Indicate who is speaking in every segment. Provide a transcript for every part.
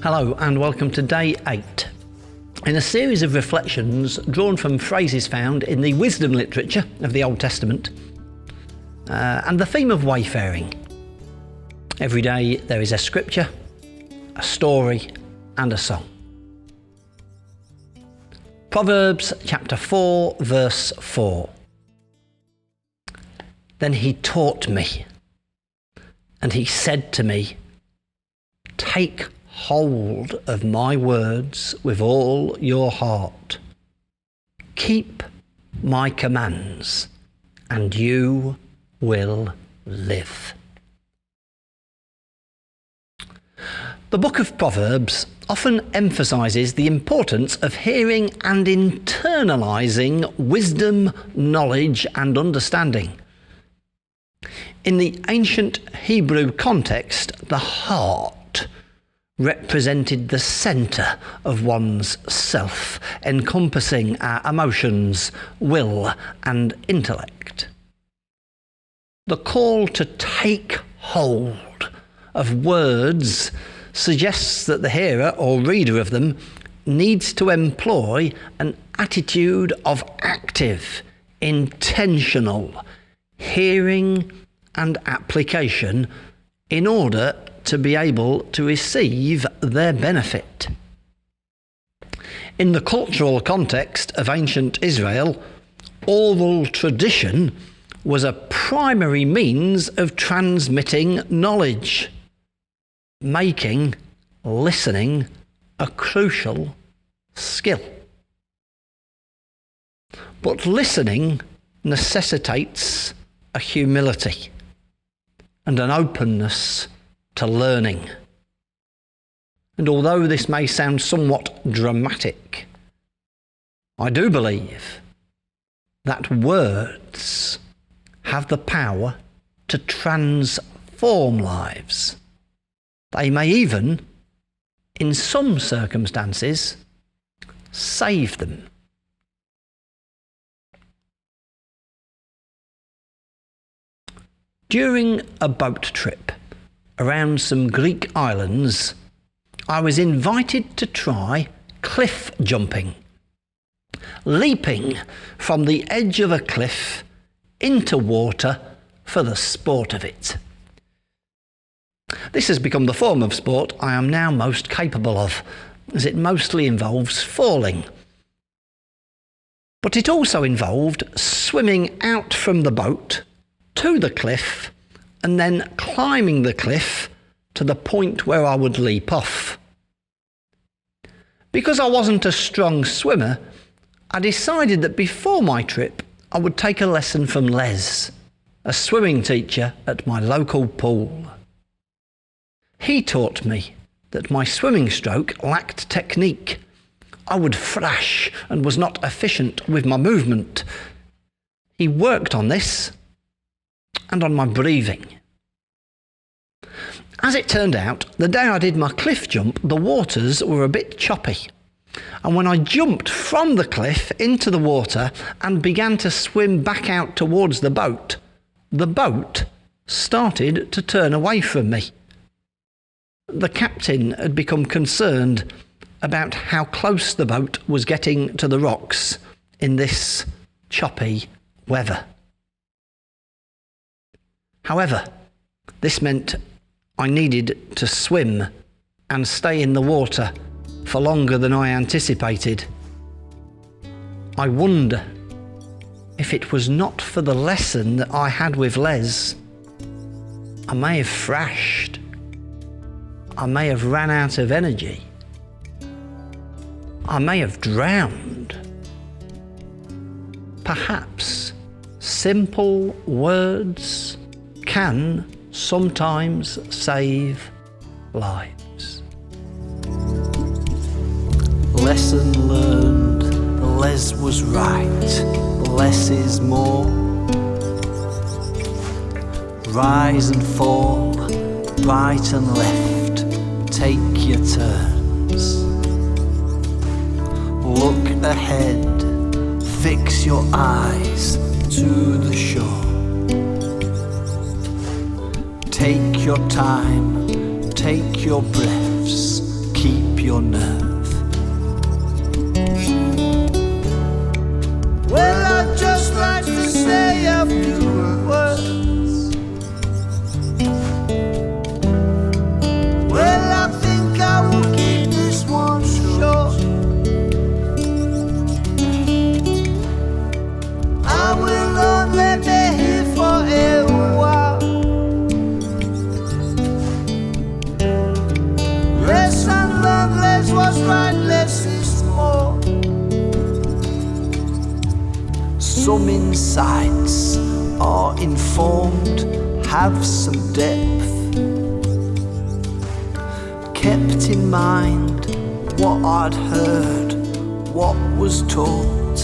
Speaker 1: Hello and welcome to day 8 in a series of reflections drawn from phrases found in the wisdom literature of the Old Testament and the theme of wayfaring. Every day there is a scripture, a story and a song. Proverbs chapter 4 verse 4. Then he taught me, and he said to me, take hold of my words with all your heart. Keep my commands, and you will live. The book of Proverbs often emphasises the importance of hearing and internalising wisdom, knowledge and understanding. In the ancient Hebrew context, the heart represented the centre of one's self, encompassing our emotions, will and intellect. The call to take hold of words suggests that the hearer or reader of them needs to employ an attitude of active, intentional hearing and application in order to be able to receive their benefit. In the cultural context of ancient Israel, oral tradition was a primary means of transmitting knowledge, making listening a crucial skill. But listening necessitates a humility and an openness to learning. And although this may sound somewhat dramatic, I do believe that words have the power to transform lives. They may even, in some circumstances, save them. During a boat trip around some Greek islands, I was invited to try cliff jumping, leaping from the edge of a cliff into water for the sport of it. This has become the form of sport I am now most capable of, as it mostly involves falling. But it also involved swimming out from the boat to the cliff and then climbing the cliff to the point where I would leap off. Because I wasn't a strong swimmer, I decided that before my trip I would take a lesson from Les, a swimming teacher at my local pool. He taught me that my swimming stroke lacked technique. I would thrash and was not efficient with my movement. He worked on this and on my breathing. As it turned out, the day I did my cliff jump, the waters were a bit choppy. And when I jumped from the cliff into the water and began to swim back out towards the boat started to turn away from me. The captain had become concerned about how close the boat was getting to the rocks in this choppy weather. However, this meant I needed to swim and stay in the water for longer than I anticipated. I wonder if it was not for the lesson that I had with Les, I may have thrashed. I may have ran out of energy. I may have drowned. Perhaps simple words can sometimes save lives.
Speaker 2: Lesson learned, Les was right, less is more. Rise and fall, right and left, take your turns. Look ahead, fix your eyes to the shore. Take your time, take your breaths, keep your nerve. Well, I'd just like to say a few words. Well, I think I will keep this one short. I will only be here for a while. Less and learn, less was right, less is more. Some insights are informed, have some depth. Kept in mind what I'd heard, what was taught.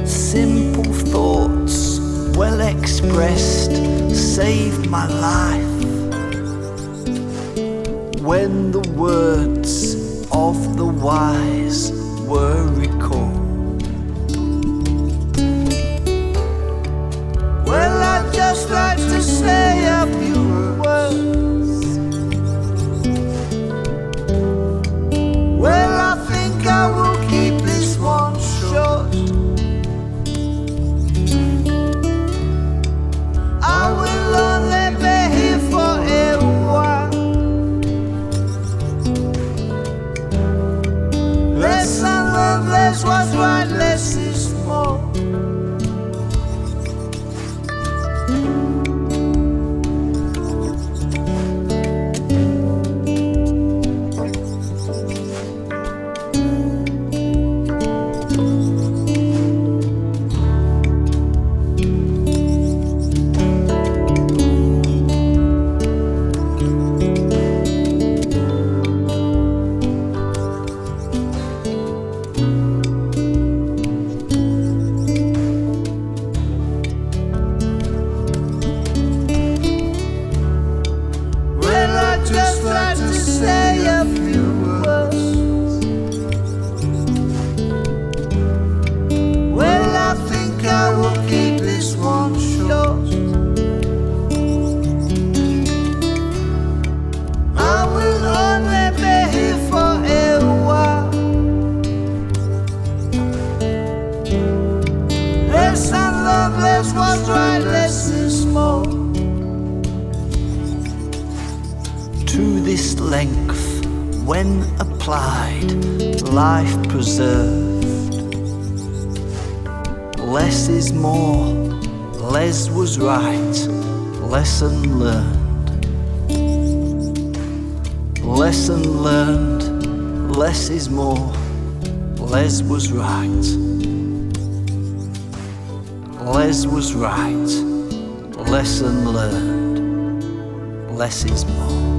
Speaker 2: Simple thoughts, well expressed, saved my life. When the words of the wise were recalled. Well, I'd just like to say a few words. Well, I think I will keep this one short. I will only be here for a while. Less and learn, less was right, less is more. Just like to say a few words. Well, I think I will keep this one short. I will only be here for a while. Less and love, less was right, less is more. To this length, when applied, life preserved. Less is more, less was right, lesson learned. Lesson learned, less is more, less was right. Less was right, lesson learned, less is more.